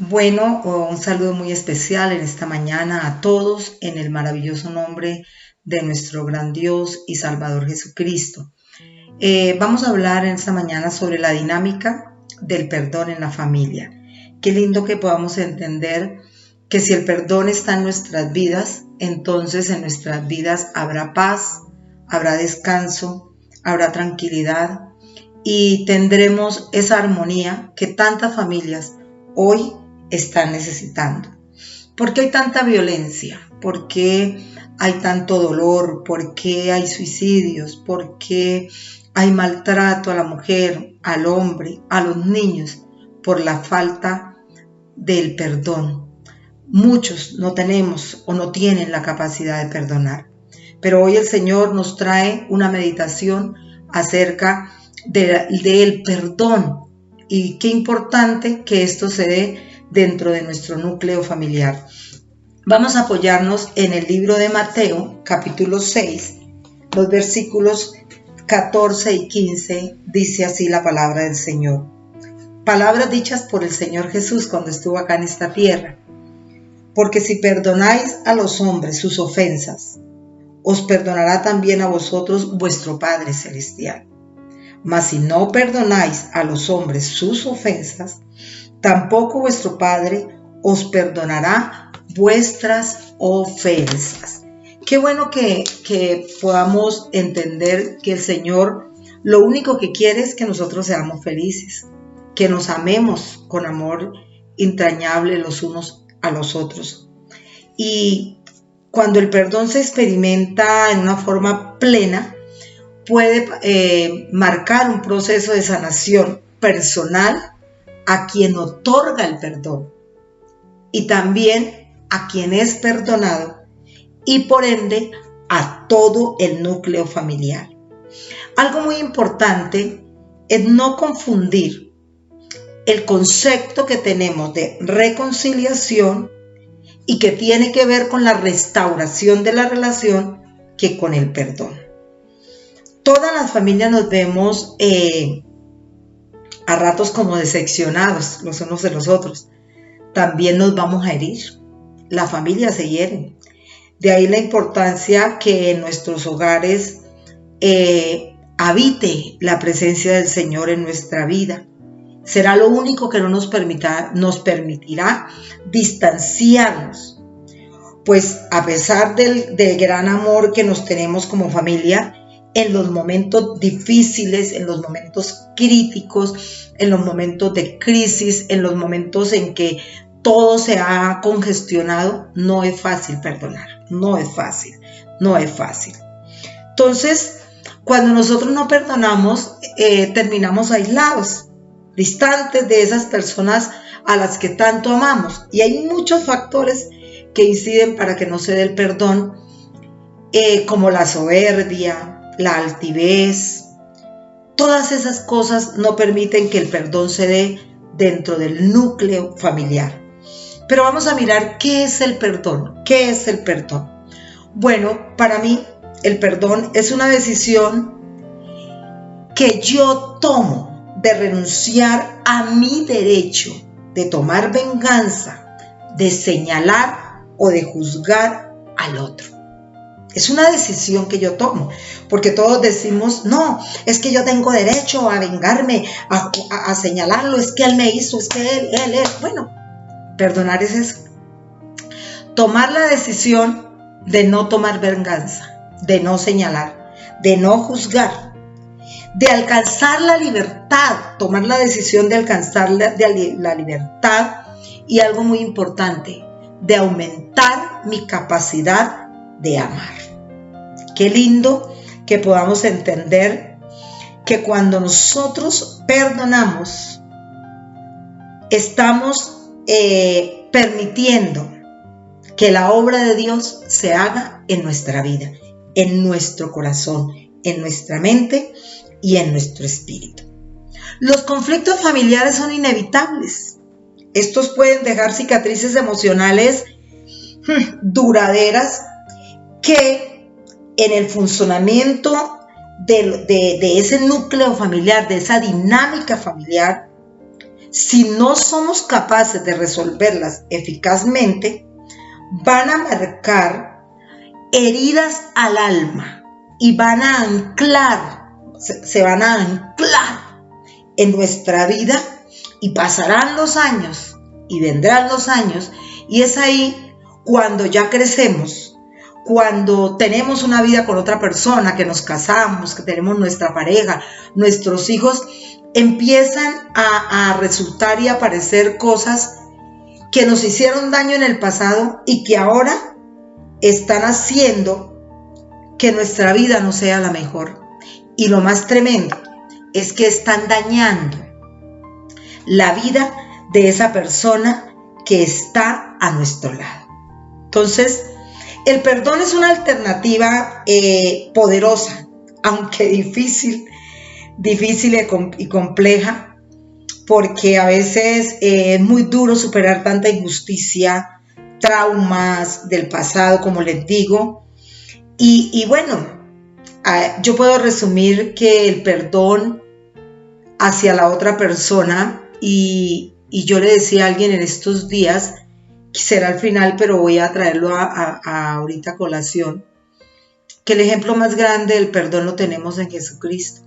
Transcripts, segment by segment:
Bueno, un saludo muy especial en esta mañana a todos en el maravilloso nombre de nuestro gran Dios y Salvador Jesucristo. Vamos a hablar en esta mañana sobre la dinámica del perdón en la familia. Qué lindo que podamos entender que si el perdón está en nuestras vidas, entonces en nuestras vidas habrá paz, habrá descanso, habrá tranquilidad y tendremos esa armonía que tantas familias hoy están necesitando. ¿Por qué hay tanta violencia? ¿Por qué hay tanto dolor? ¿Por qué hay suicidios? ¿Por qué hay maltrato a la mujer, al hombre, a los niños? Por la falta del perdón. Muchos no tenemos o no tienen la capacidad de perdonar. Pero hoy el Señor nos trae una meditación acerca del perdón y qué importante que esto se dé dentro de nuestro núcleo familiar. Vamos a apoyarnos en el libro de Mateo, capítulo 6, los versículos 14 y 15, dice así la palabra del Señor. Palabras dichas por el Señor Jesús cuando estuvo acá en esta tierra. Porque si perdonáis a los hombres sus ofensas, os perdonará también a vosotros vuestro Padre Celestial. Mas si no perdonáis a los hombres sus ofensas, tampoco vuestro Padre os perdonará vuestras ofensas. Qué bueno que podamos entender que el Señor lo único que quiere es que nosotros seamos felices, que nos amemos con amor entrañable los unos a los otros. Y cuando el perdón se experimenta en una forma plena, puede marcar un proceso de sanación personal a quien otorga el perdón y también a quien es perdonado y por ende a todo el núcleo familiar. Algo muy importante es no confundir el concepto que tenemos de reconciliación y que tiene que ver con la restauración de la relación que con el perdón. Todas las familias nos vemos a ratos como decepcionados los unos de los otros. También nos vamos a herir. Las familias se hieren. De ahí la importancia que en nuestros hogares habite la presencia del Señor en nuestra vida. Será lo único que no nos permitirá distanciarnos. Pues a pesar del gran amor que nos tenemos como familia, en los momentos difíciles, en los momentos críticos, en los momentos de crisis, en los momentos en que todo se ha congestionado, no es fácil perdonar, no es fácil. Entonces, cuando nosotros no perdonamos, terminamos aislados, distantes de esas personas a las que tanto amamos. Y hay muchos factores que inciden para que no se dé el perdón, como la soberbia, la altivez. Todas esas cosas no permiten que el perdón se dé dentro del núcleo familiar. Pero vamos a mirar qué es el perdón. ¿Qué es el perdón? Bueno, para mí el perdón es una decisión que yo tomo de renunciar a mi derecho de tomar venganza, de señalar o de juzgar al otro. Es una decisión que yo tomo, porque todos decimos, no, es que yo tengo derecho a vengarme, a señalarlo, es que él me hizo, es que él. Bueno, perdonar es eso. Tomar la decisión de no tomar venganza, de no señalar, de no juzgar, de alcanzar la libertad, tomar la decisión de alcanzar la libertad y algo muy importante, de aumentar mi capacidad de amar. Qué lindo que podamos entender que cuando nosotros perdonamos, estamos permitiendo que la obra de Dios se haga en nuestra vida, en nuestro corazón, en nuestra mente y en nuestro espíritu. Los conflictos familiares son inevitables. Estos pueden dejar cicatrices emocionales duraderas que en el funcionamiento de ese núcleo familiar, de esa dinámica familiar, si no somos capaces de resolverlas eficazmente, van a marcar heridas al alma y van a anclar, se van a anclar en nuestra vida, y pasarán los años y vendrán los años, y es ahí cuando ya crecemos, cuando tenemos una vida con otra persona, que nos casamos, que tenemos nuestra pareja, nuestros hijos, empiezan a resultar y aparecer cosas que nos hicieron daño en el pasado y que ahora están haciendo que nuestra vida no sea la mejor. Y lo más tremendo es que están dañando la vida de esa persona que está a nuestro lado. Entonces, el perdón es una alternativa poderosa, aunque difícil y compleja, porque a veces es muy duro superar tanta injusticia, traumas del pasado, como les digo. Y bueno, yo puedo resumir que el perdón hacia la otra persona, y yo le decía a alguien en estos días, será al final, pero voy a traerlo a ahorita a colación, que el ejemplo más grande del perdón lo tenemos en Jesucristo.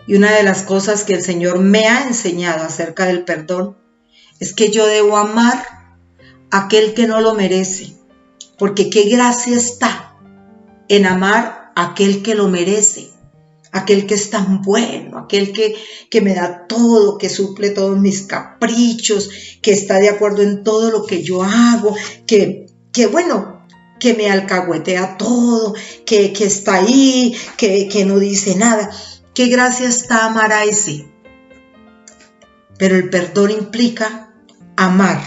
Y una de las cosas que el Señor me ha enseñado acerca del perdón es que yo debo amar a aquel que no lo merece, porque qué gracia está en amar a aquel que lo merece, aquel que es tan bueno, aquel que me da todo, que suple todos mis caprichos, que está de acuerdo en todo lo que yo hago, que me alcahuetea todo, que está ahí, que no dice nada. Qué gracia está amar a ese. Pero el perdón implica amar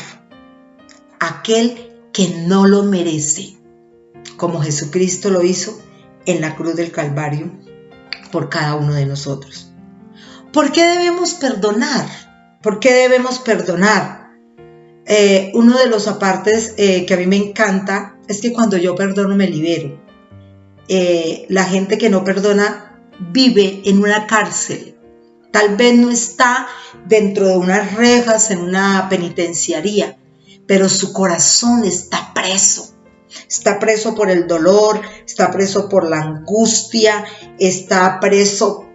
a aquel que no lo merece, como Jesucristo lo hizo en la cruz del Calvario por cada uno de nosotros. ¿Por qué debemos perdonar? ¿Por qué debemos perdonar? Uno de los apartes que a mí me encanta es que cuando yo perdono me libero. La gente que no perdona vive en una cárcel. Tal vez no está dentro de unas rejas en una penitenciaría, pero su corazón está preso. Está preso por el dolor, está preso por la angustia, está preso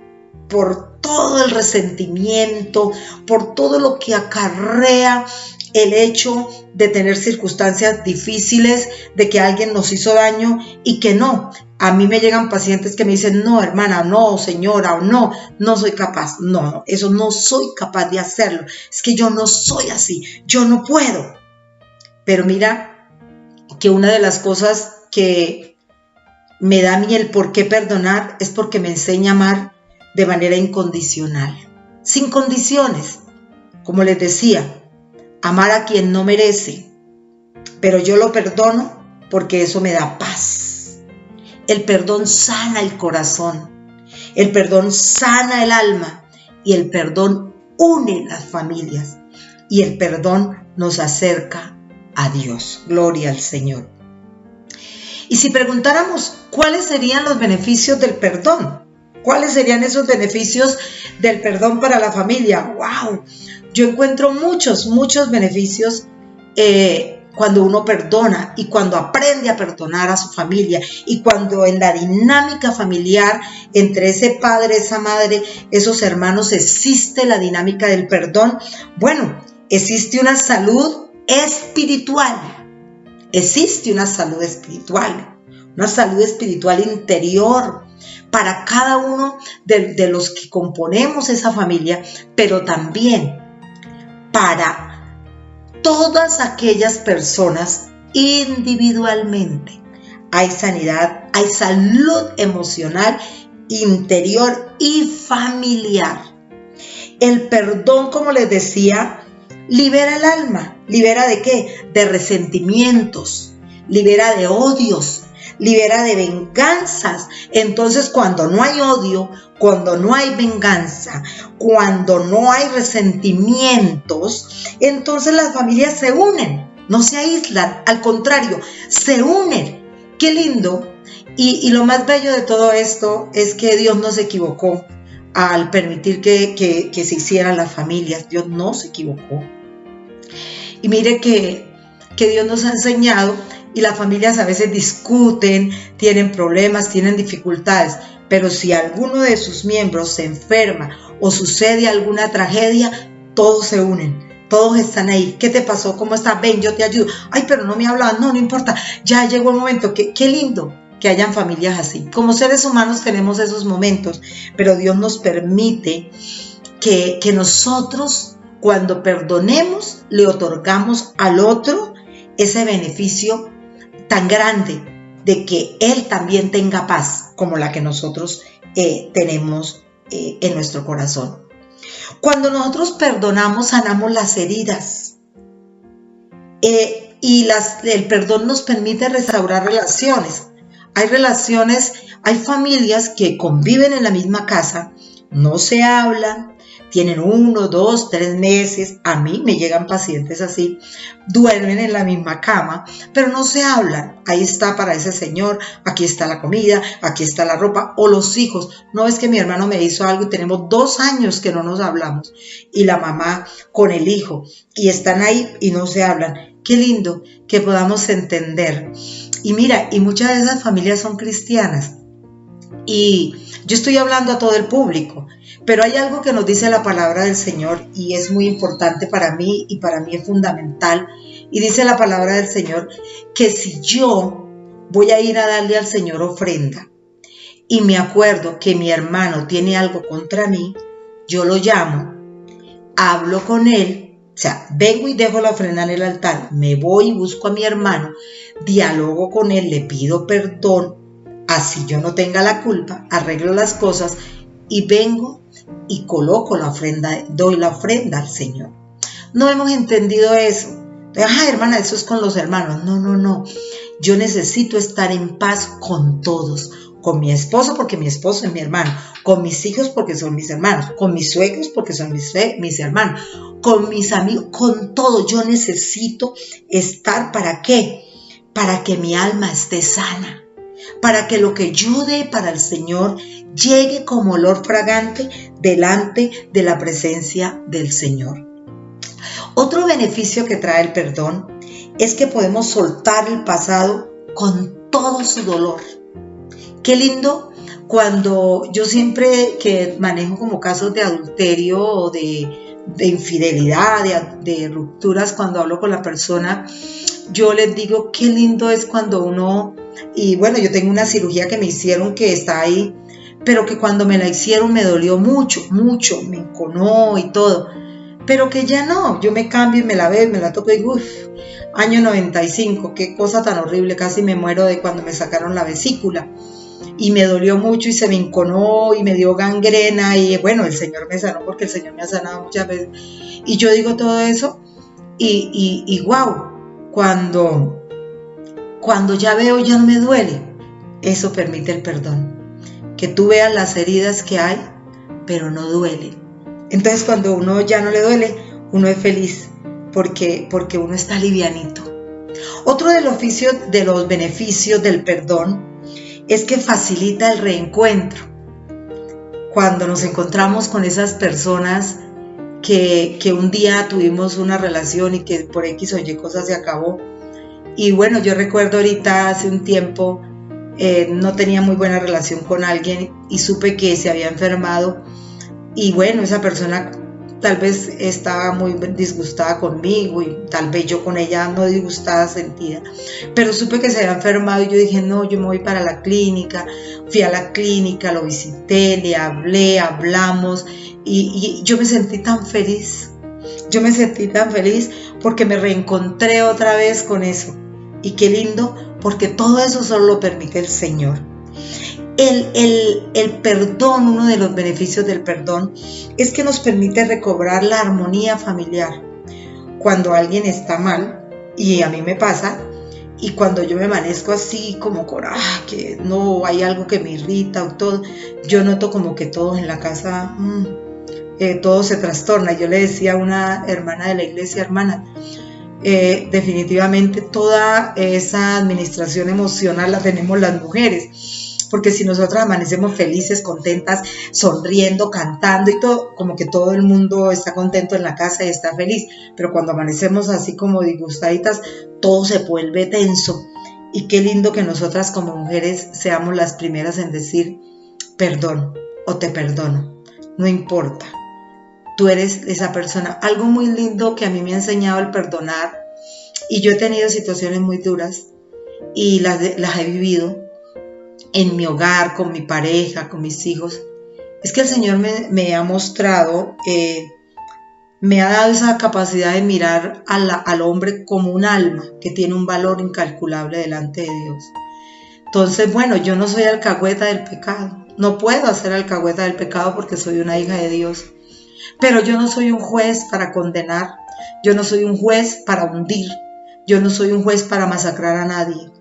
por todo el resentimiento, por todo lo que acarrea el hecho de tener circunstancias difíciles, de que alguien nos hizo daño y que no. A mí me llegan pacientes que me dicen, no, hermana, no, señora, o no soy capaz. No, eso no soy capaz de hacerlo. Es que yo no soy así, yo no puedo. Pero mira que una de las cosas que me da a mí el por qué perdonar es porque me enseña a amar de manera incondicional, sin condiciones. Como les decía, amar a quien no merece, pero yo lo perdono porque eso me da paz. El perdón sana el corazón, el perdón sana el alma, y el perdón une las familias, y el perdón nos acerca a Dios. Gloria al Señor. Y si preguntáramos cuáles serían los beneficios del perdón, ¿cuáles serían esos beneficios del perdón para la familia? ¡Wow! Yo encuentro muchos beneficios cuando uno perdona y cuando aprende a perdonar a su familia, y cuando en la dinámica familiar entre ese padre, esa madre, esos hermanos existe la dinámica del perdón. Bueno, existe una salud espiritual. Existe una salud espiritual interior para cada uno de los que componemos esa familia, pero también para todas aquellas personas individualmente. Hay sanidad, hay salud emocional, interior y familiar. El perdón, como les decía, libera el alma. ¿Libera de qué? De resentimientos, libera de odios, libera de venganzas. Entonces, cuando no hay odio, cuando no hay venganza, cuando no hay resentimientos, entonces las familias se unen, no se aíslan, al contrario, se unen. ¡Qué lindo! Y lo más bello de todo esto es que Dios no se equivocó al permitir que se hicieran las familias. Dios no se equivocó. Y mire que Dios nos ha enseñado, y las familias a veces discuten, tienen problemas, tienen dificultades, pero si alguno de sus miembros se enferma o sucede alguna tragedia, todos se unen, todos están ahí. ¿Qué te pasó? ¿Cómo estás? Ven, yo te ayudo. Ay, pero no me hablaban. No importa, ya llegó el momento. Qué lindo que hayan familias así. Como seres humanos tenemos esos momentos, pero Dios nos permite que nosotros, cuando perdonemos, le otorgamos al otro ese beneficio tan grande de que Él también tenga paz como la que nosotros tenemos en nuestro corazón. Cuando nosotros perdonamos, sanamos las heridas. El perdón nos permite restaurar relaciones. Hay familias que conviven en la misma casa, no se hablan, tienen 1, 2, 3 meses, a mí me llegan pacientes así, duermen en la misma cama, pero no se hablan. Ahí está para ese señor, aquí está la comida, aquí está la ropa, o los hijos. No, es que mi hermano me hizo algo y tenemos 2 años que no nos hablamos, y la mamá con el hijo, y están ahí y no se hablan. Qué lindo que podamos entender. Y mira, y muchas de esas familias son cristianas, y yo estoy hablando a todo el público, pero hay algo que nos dice la palabra del Señor y es muy importante para mí, y para mí es fundamental. Y dice la palabra del Señor que si yo voy a ir a darle al Señor ofrenda y me acuerdo que mi hermano tiene algo contra mí, yo lo llamo, hablo con él, o sea, vengo y dejo la ofrenda en el altar, me voy y busco a mi hermano, dialogo con él, le pido perdón, así yo no tenga la culpa, arreglo las cosas y vengo y coloco la ofrenda, doy la ofrenda al Señor. No hemos entendido eso. Hermana, eso es con los hermanos. No. Yo necesito estar en paz con todos. Con mi esposo porque mi esposo es mi hermano. Con mis hijos porque son mis hermanos. Con mis suegros porque son mis hermanos. Con mis amigos, con todo. Yo necesito estar, ¿para qué? Para que mi alma esté sana. Para que lo que yo dé para el Señor llegue como olor fragante delante de la presencia del Señor. Otro beneficio que trae el perdón es que podemos soltar el pasado con todo su dolor. Qué lindo cuando yo siempre que manejo como casos de adulterio o de infidelidad, de rupturas, cuando hablo con la persona, yo les digo qué lindo es cuando uno, y bueno, yo tengo una cirugía que me hicieron que está ahí, pero que cuando me la hicieron me dolió mucho, me enconó y todo, pero que ya no, yo me cambio y me la veo y me la toco y digo, año 95, qué cosa tan horrible, casi me muero de cuando me sacaron la vesícula, y me dolió mucho y se me enconó y me dio gangrena, y bueno, el Señor me sanó porque el Señor me ha sanado muchas veces, y yo digo todo eso, y wow, cuando ya veo ya no me duele, eso permite el perdón. Que tú veas las heridas que hay, pero no duele. Entonces cuando uno ya no le duele, uno es feliz, porque uno está livianito. Otro de los beneficios del perdón es que facilita el reencuentro. Cuando nos encontramos con esas personas que un día tuvimos una relación y que por X o Y cosas se acabó. Y bueno, yo recuerdo ahorita hace un tiempo, no tenía muy buena relación con alguien y supe que se había enfermado y bueno, esa persona tal vez estaba muy disgustada conmigo y tal vez yo con ella no disgustada sentida, pero supe que se había enfermado y yo dije no, yo me voy para la clínica. Fui a la clínica, lo visité, le hablé, hablamos y yo me sentí tan feliz, porque me reencontré otra vez con eso. Y qué lindo, porque todo eso solo lo permite el Señor. El perdón, uno de los beneficios del perdón, es que nos permite recobrar la armonía familiar. Cuando alguien está mal, y a mí me pasa, y cuando yo me amanezco así como que no hay algo que me irrita o todo, yo noto como que todos en la casa, todo se trastorna. Yo le decía a una hermana de la iglesia, hermana, definitivamente toda esa administración emocional la tenemos las mujeres, porque si nosotras amanecemos felices, contentas, sonriendo, cantando y todo, como que todo el mundo está contento en la casa y está feliz, pero cuando amanecemos así como disgustaditas, todo se vuelve tenso. Y qué lindo que nosotras como mujeres seamos las primeras en decir perdón o te perdono, no importa, tú eres esa persona. Algo muy lindo que a mí me ha enseñado el perdonar, y yo he tenido situaciones muy duras y las he vivido en mi hogar, con mi pareja, con mis hijos, es que el Señor me ha mostrado, me ha dado esa capacidad de mirar al hombre como un alma que tiene un valor incalculable delante de Dios. Entonces, bueno, yo no soy alcahueta del pecado, no puedo hacer alcahueta del pecado porque soy una hija de Dios, pero yo no soy un juez para condenar, yo no soy un juez para hundir, yo no soy un juez para masacrar a nadie.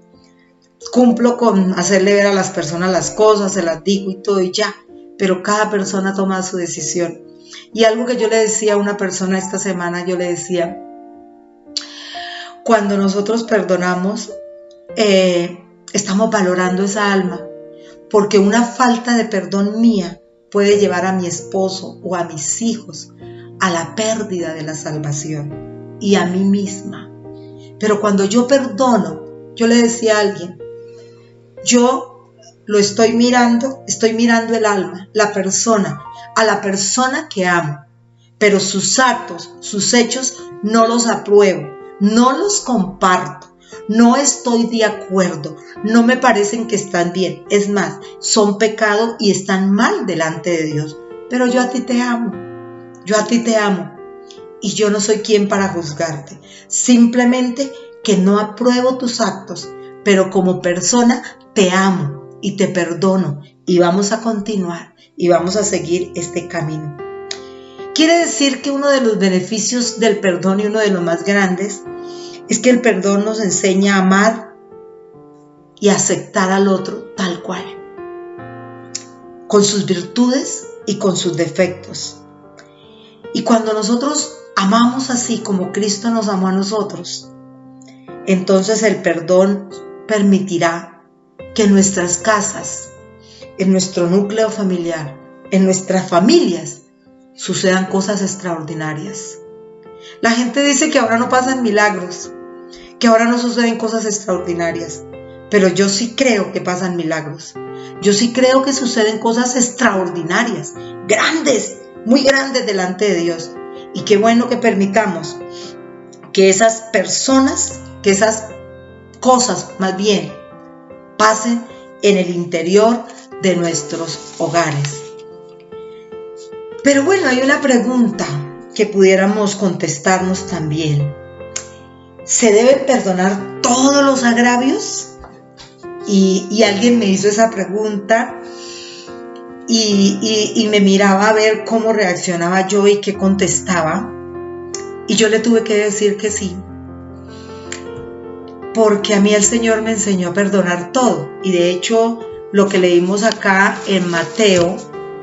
Cumplo con hacerle ver a las personas las cosas, se las digo y todo y ya, pero cada persona toma su decisión. Y algo que yo le decía a una persona esta semana, yo le decía, cuando nosotros perdonamos, estamos valorando esa alma, porque una falta de perdón mía puede llevar a mi esposo o a mis hijos a la pérdida de la salvación y a mí misma. Pero cuando yo perdono, yo le decía a alguien, yo lo estoy mirando el alma, la persona, a la persona que amo, pero sus actos, sus hechos no los apruebo, no los comparto, no estoy de acuerdo, no me parecen que están bien, es más, son pecado y están mal delante de Dios, pero yo a ti te amo, y yo no soy quien para juzgarte, simplemente que no apruebo tus actos, pero como persona te amo y te perdono y vamos a continuar y vamos a seguir este camino. Quiere decir que uno de los beneficios del perdón y uno de los más grandes es que el perdón nos enseña a amar y aceptar al otro tal cual, con sus virtudes y con sus defectos. Y cuando nosotros amamos así como Cristo nos amó a nosotros, entonces el perdón permitirá que en nuestras casas, en nuestro núcleo familiar, en nuestras familias, sucedan cosas extraordinarias. La gente dice que ahora no pasan milagros, que ahora no suceden cosas extraordinarias, pero yo sí creo que pasan milagros. Yo sí creo que suceden cosas extraordinarias, grandes, muy grandes delante de Dios. Y qué bueno que permitamos que esas personas, que esas cosas más bien, pasen en el interior de nuestros hogares. Pero bueno, hay una pregunta que pudiéramos contestarnos también. ¿Se deben perdonar todos los agravios? Y alguien me hizo esa pregunta y me miraba a ver cómo reaccionaba yo y qué contestaba. Y yo le tuve que decir que sí. Porque a mí el Señor me enseñó a perdonar todo. Y de hecho, lo que leímos acá en Mateo,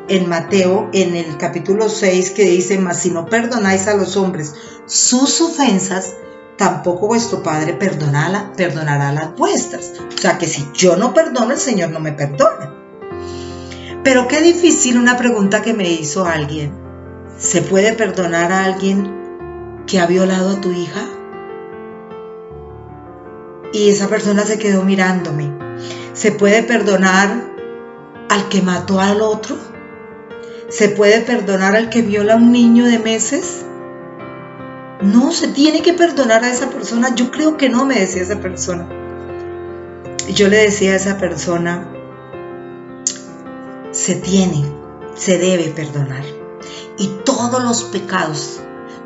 en el capítulo 6, que dice, mas si no perdonáis a los hombres sus ofensas, tampoco vuestro Padre perdonará las vuestras. O sea que si yo no perdono, el Señor no me perdona. Pero qué difícil una pregunta que me hizo alguien. ¿Se puede perdonar a alguien que ha violado a tu hija? Y esa persona se quedó mirándome. ¿Se puede perdonar al que mató al otro? ¿Se puede perdonar al que viola a un niño de meses? No, se tiene que perdonar a esa persona. Yo creo que no, me decía esa persona. Y yo le decía a esa persona, se debe perdonar. Y todos los pecados,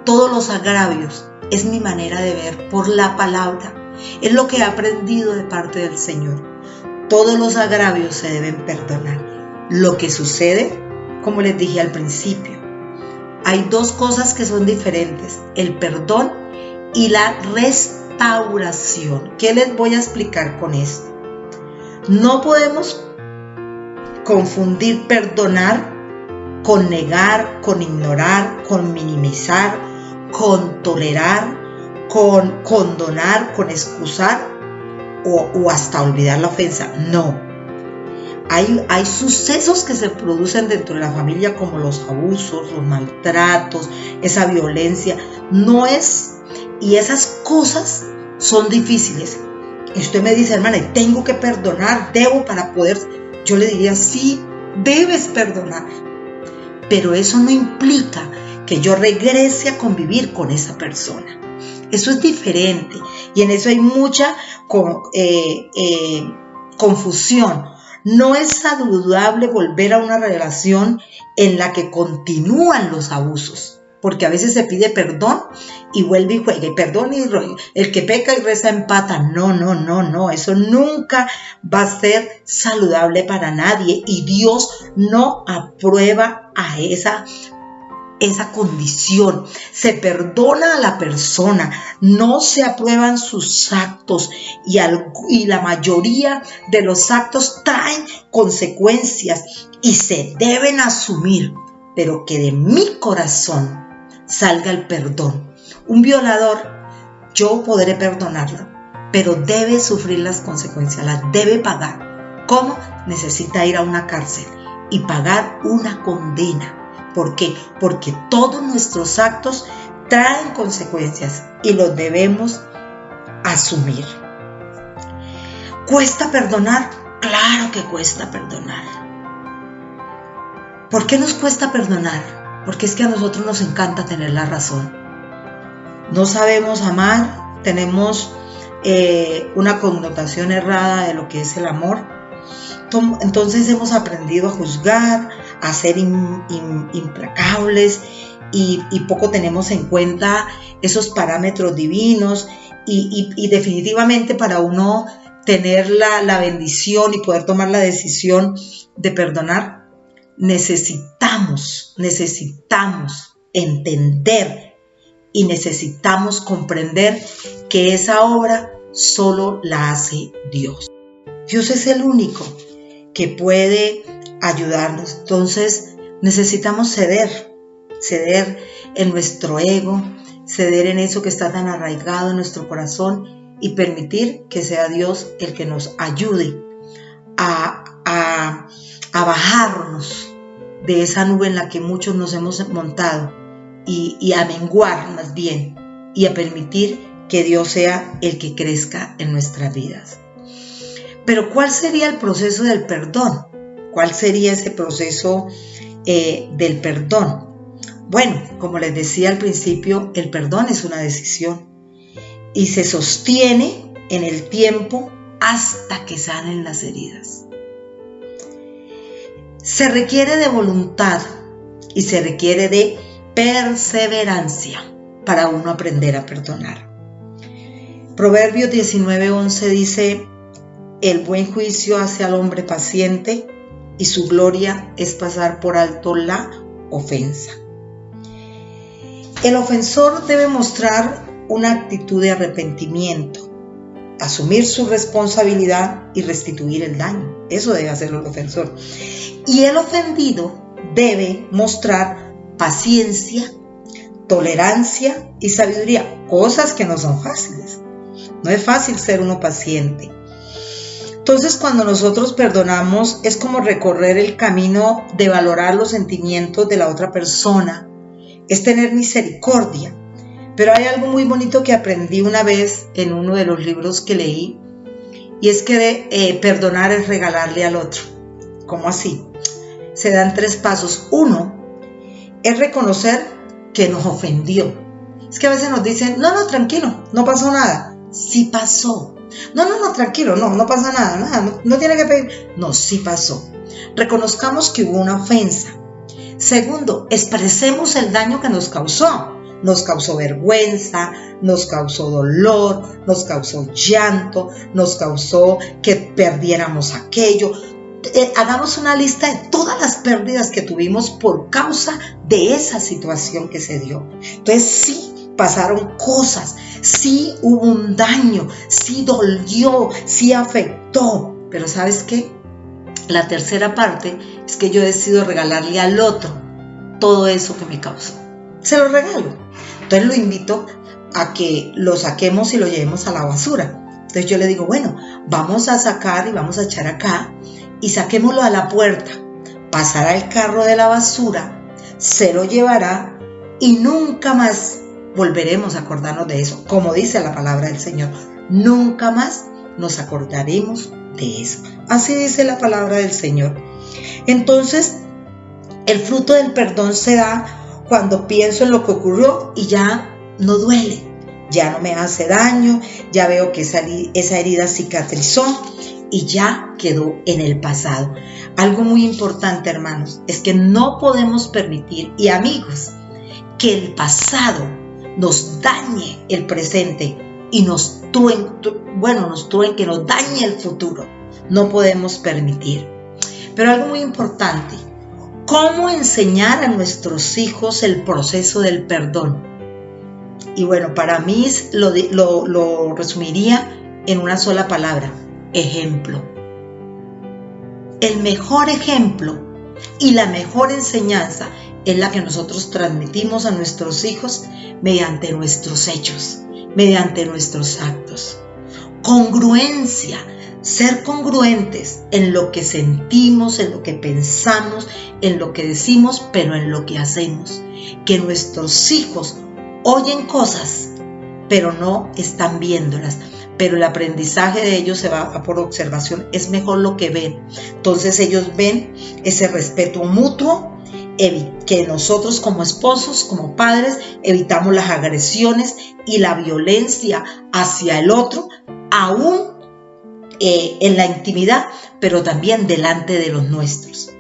todos los agravios, es mi manera de ver por la palabra. Es lo que he aprendido de parte del Señor. Todos los agravios se deben perdonar. Lo que sucede, como les dije al principio, hay dos cosas que son diferentes: el perdón y la restauración. ¿Qué les voy a explicar con esto? No podemos confundir perdonar con negar, con ignorar, con minimizar, con tolerar, con condonar, con excusar o hasta olvidar la ofensa. No. Hay sucesos que se producen dentro de la familia como los abusos, los maltratos, esa violencia. Y esas cosas son difíciles. Y usted me dice, hermana, tengo que perdonar, debo para poder. Yo le diría, sí, debes perdonar. Pero eso no implica que yo regrese a convivir con esa persona. Eso es diferente. Y en eso hay mucha confusión. No es saludable volver a una relación en la que continúan los abusos, porque a veces se pide perdón y vuelve y juega, y perdón y el que peca y reza empata. No, eso nunca va a ser saludable para nadie, y Dios no aprueba a esa condición. Se perdona a la persona, no se aprueban sus actos, y la mayoría de los actos traen consecuencias y se deben asumir, pero que de mi corazón salga el perdón. Un violador, yo podré perdonarlo, pero debe sufrir las consecuencias, las debe pagar. ¿Cómo? Necesita ir a una cárcel y pagar una condena. ¿Por qué? Porque todos nuestros actos traen consecuencias y los debemos asumir. ¿Cuesta perdonar? Claro que cuesta perdonar. ¿Por qué nos cuesta perdonar? Porque es que a nosotros nos encanta tener la razón. No sabemos amar, tenemos una connotación errada de lo que es el amor. Entonces hemos aprendido a juzgar, a ser implacables, y poco tenemos en cuenta esos parámetros divinos, y definitivamente para uno tener la bendición y poder tomar la decisión de perdonar, necesitamos entender y necesitamos comprender que esa obra solo la hace Dios. Dios es el único que puede ayudarnos. Entonces necesitamos ceder en nuestro ego, ceder en eso que está tan arraigado en nuestro corazón, y permitir que sea Dios el que nos ayude a bajarnos de esa nube en la que muchos nos hemos montado, y a menguar más bien, y a permitir que Dios sea el que crezca en nuestras vidas. Pero ¿cuál sería el proceso del perdón? ¿Cuál sería ese proceso del perdón? Bueno, como les decía al principio, el perdón es una decisión y se sostiene en el tiempo hasta que sanen las heridas. Se requiere de voluntad y se requiere de perseverancia para uno aprender a perdonar. Proverbios 19:11 dice: el buen juicio hace al hombre paciente, y su gloria es pasar por alto la ofensa. El ofensor debe mostrar una actitud de arrepentimiento, asumir su responsabilidad y restituir el daño. Eso debe hacer el ofensor. Y el ofendido debe mostrar paciencia, tolerancia y sabiduría, cosas que no son fáciles. No es fácil ser uno paciente. Entonces, cuando nosotros perdonamos, es como recorrer el camino de valorar los sentimientos de la otra persona, es tener misericordia. Pero hay algo muy bonito que aprendí una vez en uno de los libros que leí, y es que perdonar es regalarle al otro. ¿Cómo así? Se dan 3 pasos. 1 es reconocer que nos ofendió. Es que a veces nos dicen, no, tranquilo, no pasó nada. Sí pasó. No, tranquilo, no pasa nada, no tiene que pedir. No, sí pasó. Reconozcamos que hubo una ofensa. 2, expresemos el daño que nos causó. Nos causó vergüenza, nos causó dolor, nos causó llanto, nos causó que perdiéramos aquello. Hagamos una lista de todas las pérdidas que tuvimos por causa de esa situación que se dio. Entonces sí pasaron cosas, sí hubo un daño, sí dolió, sí afectó. Pero ¿sabes qué? La tercera parte es que yo decido regalarle al otro todo eso que me causó. Se lo regalo. Entonces lo invito a que lo saquemos y lo llevemos a la basura. Entonces yo le digo, bueno, vamos a sacar y vamos a echar acá y saquémoslo a la puerta. Pasará el carro de la basura, se lo llevará y nunca más volveremos a acordarnos de eso. Como dice la palabra del Señor, nunca más nos acordaremos de eso. Así dice la palabra del Señor. Entonces, el fruto del perdón se da cuando pienso en lo que ocurrió y ya no duele, ya no me hace daño, ya veo que esa herida cicatrizó y ya quedó en el pasado. Algo muy importante, hermanos, es que no podemos permitir, y amigos, que el pasado nos dañe el presente y nos truenque, nos dañe el futuro. No podemos permitir. Pero algo muy importante, ¿cómo enseñar a nuestros hijos el proceso del perdón? Y bueno, para mí lo resumiría en una sola palabra: ejemplo. El mejor ejemplo y la mejor enseñanza es la que nosotros transmitimos a nuestros hijos mediante nuestros hechos, mediante nuestros actos. Congruencia, ser congruentes en lo que sentimos, en lo que pensamos, en lo que decimos, pero en lo que hacemos. Que nuestros hijos oyen cosas, pero no están viéndolas. Pero el aprendizaje de ellos se va por observación, es mejor lo que ven. Entonces ellos ven ese respeto mutuo, que nosotros como esposos, como padres, evitamos las agresiones y la violencia hacia el otro, aún en la intimidad, pero también delante de los nuestros.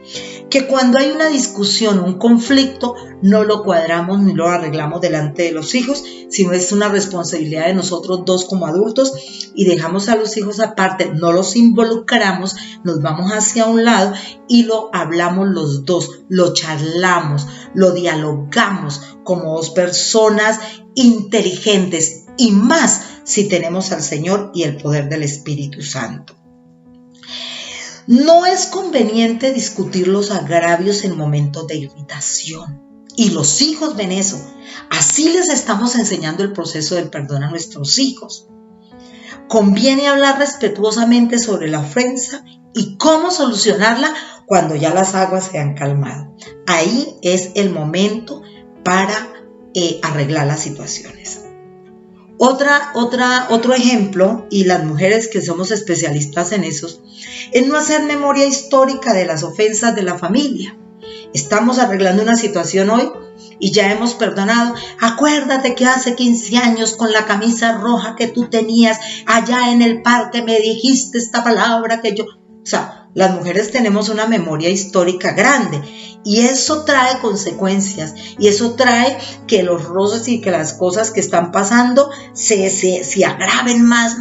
Que cuando hay una discusión, un conflicto, no lo cuadramos ni lo arreglamos delante de los hijos, sino es una responsabilidad de nosotros dos como adultos y dejamos a los hijos aparte, no los involucramos, nos vamos hacia un lado y lo hablamos los dos, lo charlamos, lo dialogamos como dos personas inteligentes y más si tenemos al Señor y el poder del Espíritu Santo. No es conveniente discutir los agravios en momentos de irritación. Y los hijos ven eso. Así les estamos enseñando el proceso del perdón a nuestros hijos. Conviene hablar respetuosamente sobre la ofensa y cómo solucionarla cuando ya las aguas se han calmado. Ahí es el momento para arreglar las situaciones. Otro ejemplo, y las mujeres que somos especialistas en eso, es no hacer memoria histórica de las ofensas de la familia. Estamos arreglando una situación hoy y ya hemos perdonado. Acuérdate que hace 15 años con la camisa roja que tú tenías allá en el parque me dijiste esta palabra que yo... O sea, las mujeres tenemos una memoria histórica grande y eso trae consecuencias y eso trae que los roces y que las cosas que están pasando se agraven más.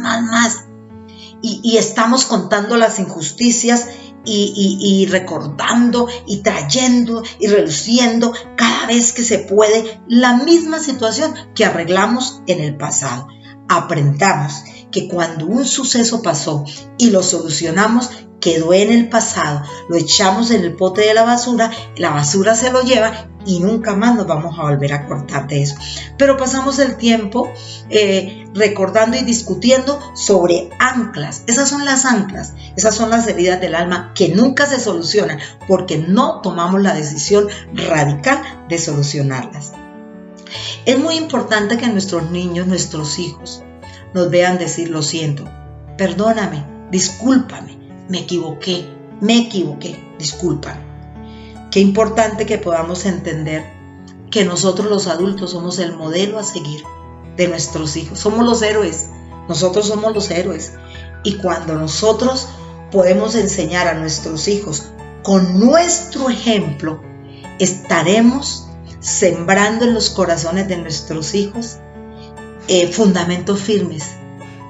Y estamos contando las injusticias y recordando y trayendo y reluciendo cada vez que se puede la misma situación que arreglamos en el pasado. Aprendamos que cuando un suceso pasó y lo solucionamos, quedó en el pasado, lo echamos en el pote de la basura se lo lleva y nunca más nos vamos a volver a acordar de eso. Pero pasamos el tiempo recordando y discutiendo sobre anclas. Esas son las anclas, esas son las heridas del alma que nunca se solucionan porque no tomamos la decisión radical de solucionarlas. Es muy importante que nuestros niños, nuestros hijos, nos vean decir: lo siento, perdóname, discúlpame, me equivoqué, discúlpame. Qué importante que podamos entender que nosotros los adultos somos el modelo a seguir de nuestros hijos. Somos los héroes, nosotros somos los héroes. Y cuando nosotros podemos enseñar a nuestros hijos con nuestro ejemplo, estaremos sembrando en los corazones de nuestros hijos fundamentos firmes.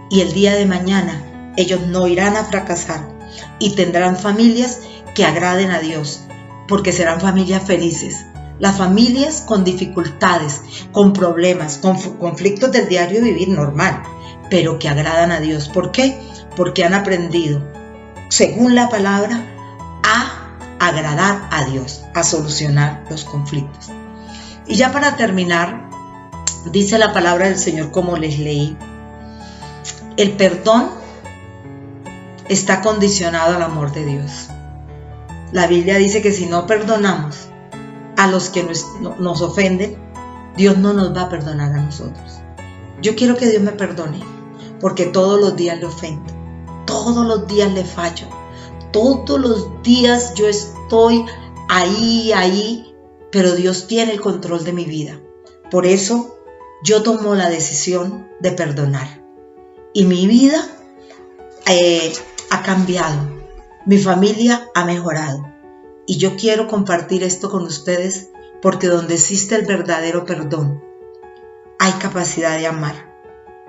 Y el día de mañana ellos no irán a fracasar y tendrán familias que agraden a Dios, porque serán familias felices. Las familias con dificultades, con problemas, con conflictos del diario vivir normal, pero que agradan a Dios. ¿Por qué? Porque han aprendido, según la palabra, a agradar a Dios, a solucionar los conflictos. Y ya para terminar, dice la palabra del Señor como les leí: el perdón está condicionado al amor de Dios. La Biblia dice que si no perdonamos a los que nos ofenden, Dios no nos va a perdonar a nosotros. Yo quiero que Dios me perdone, porque todos los días le ofendo, todos los días le fallo, todos los días yo estoy ahí, pero Dios tiene el control de mi vida. Por eso yo tomo la decisión de perdonar. Y mi vida ha cambiado, mi familia ha mejorado. Y yo quiero compartir esto con ustedes porque donde existe el verdadero perdón, hay capacidad de amar.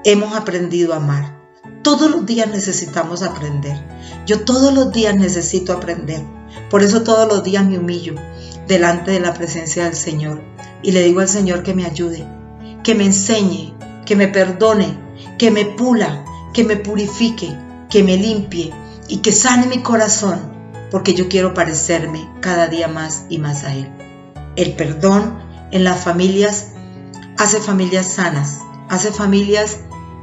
Hemos aprendido a amar. Todos los días necesitamos aprender. Yo todos los días necesito aprender. Por eso todos los días me humillo delante de la presencia del Señor y le digo al Señor que me ayude, que me enseñe, que me perdone, que me pula, que me purifique, que me limpie y que sane mi corazón, porque yo quiero parecerme cada día más y más a Él. El perdón en las familias hace familias sanas, hace familias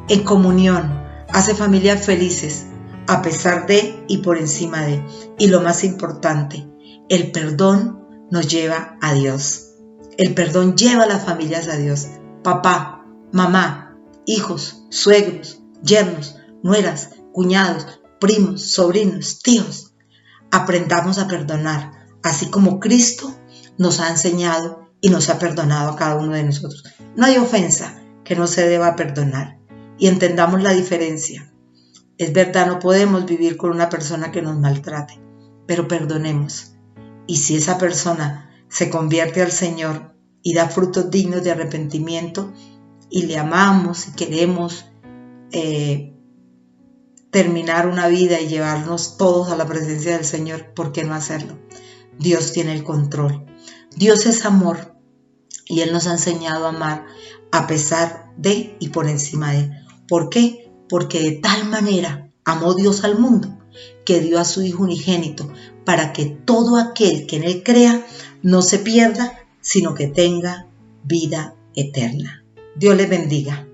en comunión, hace familias felices, a pesar de y por encima de. Y lo más importante, el perdón nos lleva a Dios. El perdón lleva a las familias a Dios. Papá, mamá, hijos, suegros, yernos, nueras, cuñados, primos, sobrinos, tíos. Aprendamos a perdonar, así como Cristo nos ha enseñado y nos ha perdonado a cada uno de nosotros. No hay ofensa que no se deba perdonar. Y entendamos la diferencia. Es verdad, no podemos vivir con una persona que nos maltrate, pero perdonemos. Y si esa persona se convierte al Señor y da frutos dignos de arrepentimiento y le amamos y queremos terminar una vida y llevarnos todos a la presencia del Señor, ¿por qué no hacerlo? Dios tiene el control. Dios es amor y Él nos ha enseñado a amar a pesar de y por encima de. ¿Por qué? Porque de tal manera amó Dios al mundo que dio a su Hijo unigénito para que todo aquel que en Él crea no se pierda, sino que tenga vida eterna. Dios les bendiga.